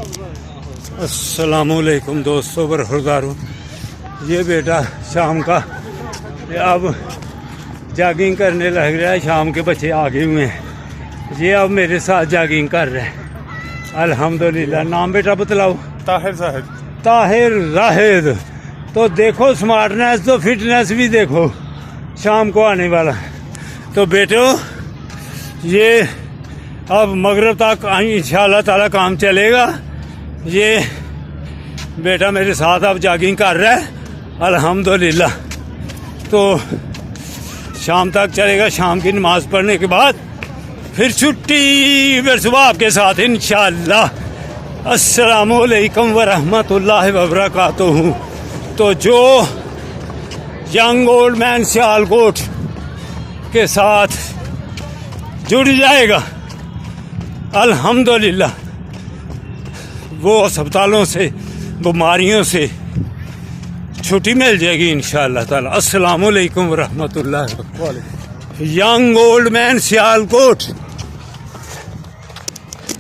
अस्सलामुअलैकुम दोस्तों बरखुरदारों, ये बेटा शाम का अब जॉगिंग करने लग रहा है। शाम के बच्चे आगे हुए हैं, ये अब मेरे साथ जॉगिंग कर रहे हैं अल्हम्दुलिल्लाह। नाम बेटा बतलाओ। ताहिर साहब। ताहिर जाहिद। तो देखो स्मार्टनेस तो फिटनेस भी देखो शाम को आने वाला। तो बेटो ये अब मगरिब तक इंशाअल्लाह ताला काम चलेगा। ये बेटा मेरे साथ अब जॉगिंग कर रहा है अल्हम्दुलिल्लाह। तो शाम तक चलेगा, शाम की नमाज पढ़ने के बाद फिर छुट्टी, फिर सुबह आपके साथ इंशाअल्लाह। अस्सलामुअलैकुम वरहमतुल्लाहि वबरकातुहू। तो जो यंग ओल्ड मैन सियालकोट के साथ जुड़ जाएगा अल्हम्दुलिल्लाह, वो अस्पतालों से, बीमारियों से छुट्टी मिल जाएगी इंशाअल्लाह ताला। अस्सलामुअलैकुम वरहमतुल्लाहि। Young old man Sialkot.